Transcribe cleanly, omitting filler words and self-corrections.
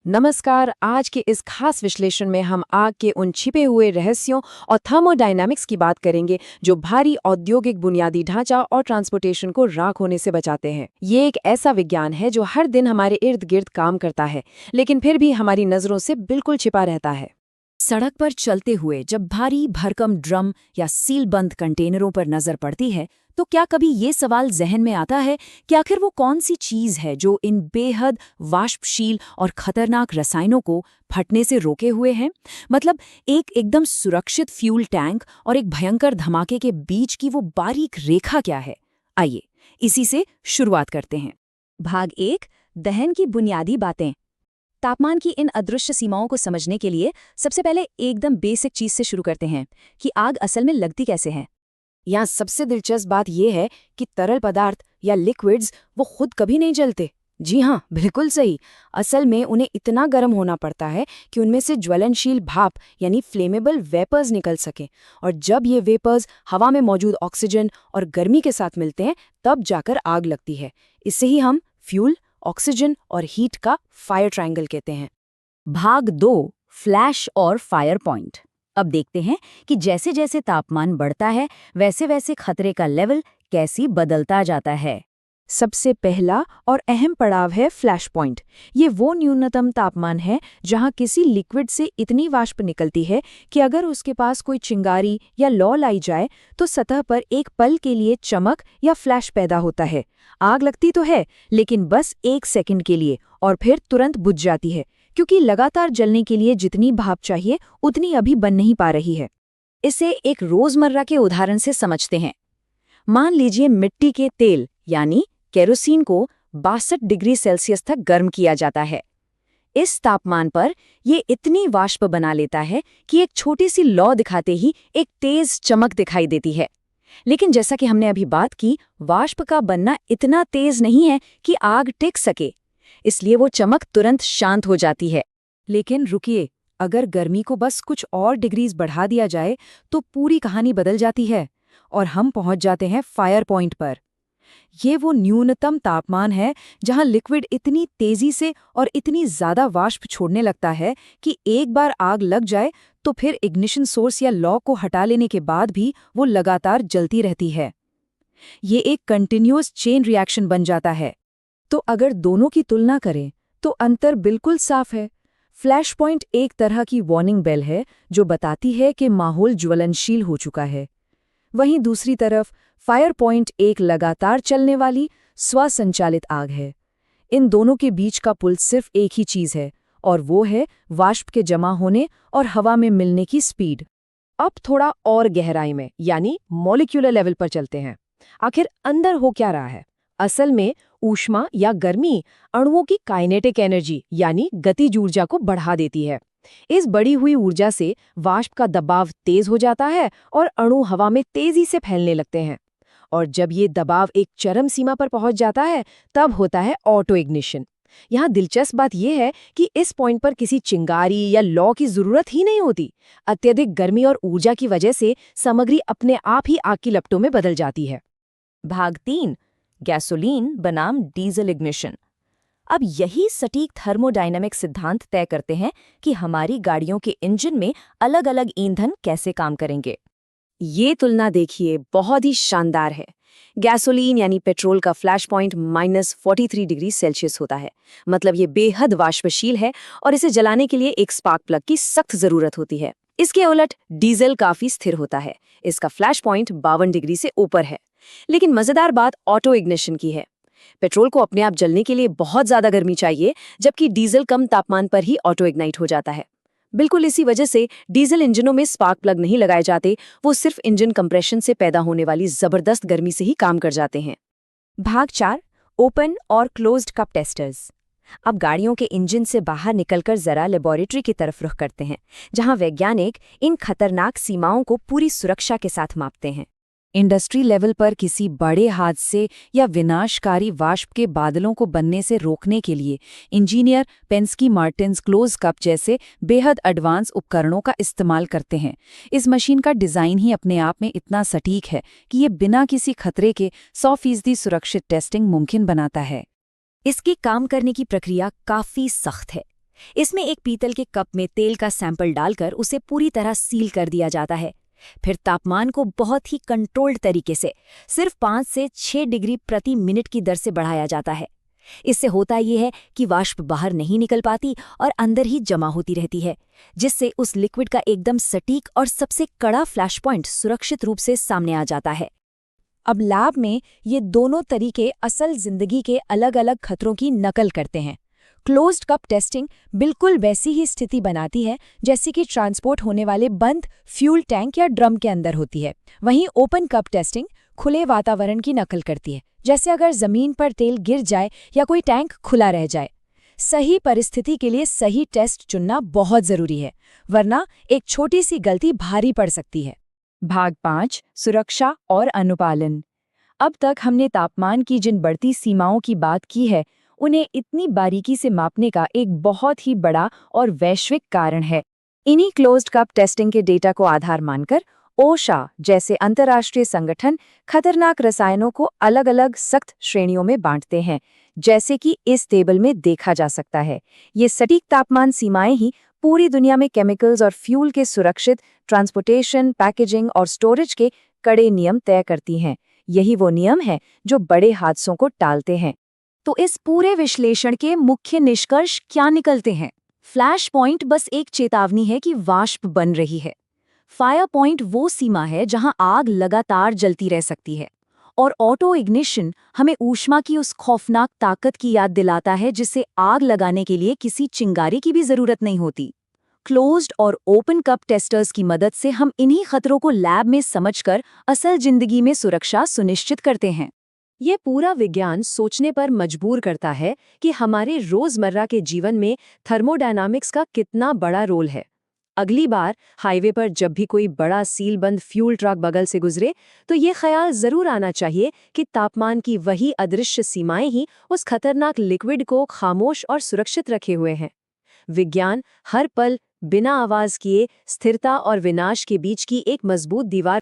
नमस्कार। आज के इस खास विश्लेषण में हम आग के उन छिपे हुए रहस्यों और थर्मोडायनामिक्स की बात करेंगे जो भारी औद्योगिक बुनियादी ढांचा और ट्रांसपोर्टेशन को राख होने से बचाते हैं। ये एक ऐसा विज्ञान है जो हर दिन हमारे इर्द गिर्द काम करता है, लेकिन फिर भी हमारी नजरों से बिल्कुल छिपा रहता है। सड़क पर चलते हुए जब भारी भरकम ड्रम या सीलबंद कंटेनरों पर नजर पड़ती है तो क्या कभी ये सवाल जहन में आता है कि आखिर वो कौन सी चीज है जो इन बेहद वाष्पशील और खतरनाक रसायनों को फटने से रोके हुए है? मतलब एक एकदम सुरक्षित फ्यूल टैंक और एक भयंकर धमाके के बीच की वो बारीक रेखा क्या है? आइए इसी से शुरुआत करते हैं। भाग 1, दहन की बुनियादी बातें। तापमान की इन अदृश्य सीमाओं को समझने के लिए सबसे पहले एकदम बेसिक चीज से शुरू करते हैं कि आग असल में लगती कैसे है। यहाँ सबसे दिलचस्प बात यह है कि तरल पदार्थ या लिक्विड्स वो खुद कभी नहीं जलते। जी हाँ, बिल्कुल सही। असल में उन्हें इतना गर्म होना पड़ता है कि उनमें से ज्वलनशील भाप यानी फ्लेमेबल वेपर्स निकल सकें, और जब ये वेपर्स हवा में मौजूद ऑक्सीजन और गर्मी के साथ मिलते हैं तब जाकर आग लगती है। इससे ही हम फ्यूल, ऑक्सीजन और हीट का फायर ट्रायंगल कहते हैं। भाग 2, फ्लैश और फायर पॉइंट। अब देखते हैं कि जैसे जैसे तापमान बढ़ता है वैसे वैसे खतरे का लेवल कैसी बदलता जाता है। सबसे पहला और अहम पड़ाव है फ्लैश पॉइंट। ये वो न्यूनतम तापमान है जहां किसी लिक्विड से इतनी वाष्प निकलती है कि अगर उसके पास कोई चिंगारी या लौ लाई जाए तो सतह पर एक पल के लिए चमक या फ्लैश पैदा होता है। आग लगती तो है, लेकिन बस 1 सेकंड के लिए, और फिर तुरंत बुझ जाती है, क्योंकि लगातार जलने के लिए जितनी भाप चाहिए उतनी अभी बन नहीं पा रही है। इसे एक रोजमर्रा के उदाहरण से समझते हैं। मान लीजिए मिट्टी के तेल यानी केरोसिन को 62 डिग्री सेल्सियस तक गर्म किया जाता है। इस तापमान पर यह इतनी वाष्प बना लेता है कि एक छोटी सी लौ दिखाते ही एक तेज चमक दिखाई देती है। लेकिन जैसा कि हमने अभी बात की, वाष्प का बनना इतना तेज नहीं है कि आग टिक सके, इसलिए वो चमक तुरंत शांत हो जाती है। लेकिन रुकिए, अगर गर्मी को बस कुछ और डिग्रीज बढ़ा दिया जाए तो पूरी कहानी बदल जाती है और हम पहुंच जाते हैं फायर पॉइंट पर। ये वो न्यूनतम तापमान है जहां लिक्विड इतनी तेजी से और इतनी ज्यादा वाष्प छोड़ने लगता है कि एक बार आग लग जाए तो फिर इग्निशन सोर्स या लॉ को हटा लेने के बाद भी वो लगातार जलती रहती है। ये एक कंटिन्यूअस चेन रिएक्शन बन जाता है। तो अगर दोनों की तुलना करें तो अंतर बिल्कुल साफ है। फ्लैश पॉइंट एक तरह की वार्निंग बेल है जो बताती है कि माहौल ज्वलनशील हो चुका है। वहीं दूसरी तरफ फायर पॉइंट एक लगातार चलने वाली स्वसंचालित आग है। इन दोनों के बीच का पुल सिर्फ एक ही चीज है, और वो है वाष्प के जमा होने और हवा में मिलने की स्पीड। अब थोड़ा और गहराई में यानी मॉलिक्यूलर लेवल पर चलते हैं। आखिर अंदर हो क्या रहा है? असल में ऊष्मा या गर्मी अणुओं की काइनेटिक एनर्जी यानी गतिज ऊर्जा को बढ़ा देती है। इस बढ़ी हुई ऊर्जा से वाष्प का दबाव तेज हो जाता है और अणु हवा में तेजी से फैलने लगते हैं। और जब ये दबाव एक चरम सीमा पर पहुंच जाता है तब होता है ऑटो इग्निशन। यहाँ दिलचस्प बात यह है कि इस पॉइंट पर किसी चिंगारी या लौ की जरूरत ही नहीं होती। अत्यधिक गर्मी और ऊर्जा की वजह से सामग्री अपने आप ही आग की लपटों में बदल जाती है। भाग 3, गैसोलीन बनाम डीजल इग्निशन। अब यही सटीक थर्मोडायनामिक सिद्धांत तय करते हैं कि हमारी गाड़ियों के इंजन में अलग अलग ईंधन कैसे काम करेंगे। ये तुलना देखिए, बहुत ही शानदार है। गैसोलीन यानी पेट्रोल का फ्लैश पॉइंट -43 डिग्री सेल्सियस होता है। मतलब ये बेहद वाष्पशील है और इसे जलाने के लिए एक स्पार्क प्लग की सख्त जरूरत होती है। इसके उलट डीजल काफी स्थिर होता है। इसका फ्लैश पॉइंट 52 डिग्री से ऊपर है। लेकिन मजेदार बात ऑटो इग्निशन की है। पेट्रोल को अपने आप जलने के लिए बहुत ज्यादा गर्मी चाहिए, जबकि डीजल कम तापमान पर ही ऑटो इग्नाइट हो जाता है। बिल्कुल इसी वजह से डीजल इंजनों में स्पार्क प्लग नहीं लगाए जाते, वो सिर्फ इंजन कंप्रेशन से पैदा होने वाली जबरदस्त गर्मी से ही काम कर जाते हैं। भाग 4, ओपन और क्लोज्ड कप टेस्टर्स। अब गाड़ियों के इंजन से बाहर निकलकर जरा लेबोरेटरी की तरफ रुख करते हैं, जहां वैज्ञानिक इन खतरनाक सीमाओं को पूरी सुरक्षा के साथ मापते हैं। इंडस्ट्री लेवल पर किसी बड़े हादसे या विनाशकारी वाष्प के बादलों को बनने से रोकने के लिए engineer Pensky Martins close cup जैसे बेहद एडवांस उपकरणों का इस्तेमाल करते हैं। इस मशीन का डिज़ाइन ही अपने आप में इतना सटीक है कि ये बिना किसी खतरे के 100% सुरक्षित टेस्टिंग मुमकिन बनाता है। इसकी काम करने की प्रक्रिया काफी सख्त है। इसमें एक पीतल के कप में तेल का सैंपल डालकर उसे पूरी तरह सील कर दिया जाता है। फिर तापमान को बहुत ही कंट्रोल्ड तरीके से सिर्फ 5 से 6 डिग्री प्रति मिनट की दर से बढ़ाया जाता है। इससे होता यह है कि वाष्प बाहर नहीं निकल पाती और अंदर ही जमा होती रहती है, जिससे उस लिक्विड का एकदम सटीक और सबसे कड़ा फ्लैश पॉइंट सुरक्षित रूप से सामने आ जाता है। अब लैब में ये दोनों तरीके असल जिंदगी के अलग अलग खतरों की नकल करते हैं। क्लोज्ड कप टेस्टिंग बिल्कुल वैसी ही स्थिति बनाती है जैसे कि ट्रांसपोर्ट होने वाले बंद फ्यूल टैंक या ड्रम के अंदर होती है। वहीं ओपन कप टेस्टिंग खुले वातावरण की नकल करती है, जैसे अगर जमीन पर तेल गिर जाए या कोई टैंक खुला रह जाए। सही परिस्थिति के लिए सही टेस्ट चुनना बहुत जरूरी है, वरना एक छोटी सी गलती भारी पड़ सकती है। भाग 5 सुरक्षा और अनुपालन। अब तक हमने तापमान की जिन बढ़ती सीमाओं की बात की है, उन्हें इतनी बारीकी से मापने का एक बहुत ही बड़ा और वैश्विक कारण है। इन्हीं क्लोज्ड कप टेस्टिंग के डेटा को आधार मानकर ओशा जैसे अंतर्राष्ट्रीय संगठन खतरनाक रसायनों को अलग अलग सख्त श्रेणियों में बांटते हैं, जैसे कि इस टेबल में देखा जा सकता है। ये सटीक तापमान सीमाएं ही पूरी दुनिया में केमिकल्स और फ्यूल के सुरक्षित ट्रांसपोर्टेशन, पैकेजिंग और स्टोरेज के कड़े नियम तय करती हैं। यही वो नियम हैं जो बड़े हादसों को टालते हैं। तो इस पूरे विश्लेषण के मुख्य निष्कर्ष क्या निकलते हैं? फ्लैश पॉइंट बस एक चेतावनी है कि वाष्प बन रही है। फायर पॉइंट वो सीमा है जहां आग लगातार जलती रह सकती है। और ऑटो इग्निशन हमें ऊष्मा की उस खौफनाक ताकत की याद दिलाता है जिससे आग लगाने के लिए किसी चिंगारी की भी जरूरत नहीं होती। क्लोज्ड और ओपन कप टेस्टर्स की मदद से हम इन्हीं खतरों को लैब में समझकर असल जिंदगी में सुरक्षा सुनिश्चित करते हैं। ये पूरा विज्ञान सोचने पर मजबूर करता है कि हमारे रोजमर्रा के जीवन में थर्मोडायनामिक्स का कितना बड़ा रोल है। अगली बार हाईवे पर जब भी कोई बड़ा सीलबंद फ्यूल ट्रक बगल से गुजरे, तो ये ख्याल जरूर आना चाहिए कि तापमान की वही अदृश्य सीमाएं ही उस खतरनाक लिक्विड को खामोश और सुरक्षित रखे हुए हैं। विज्ञान हर पल बिना आवाज किए स्थिरता और विनाश के बीच की एक मजबूत दीवार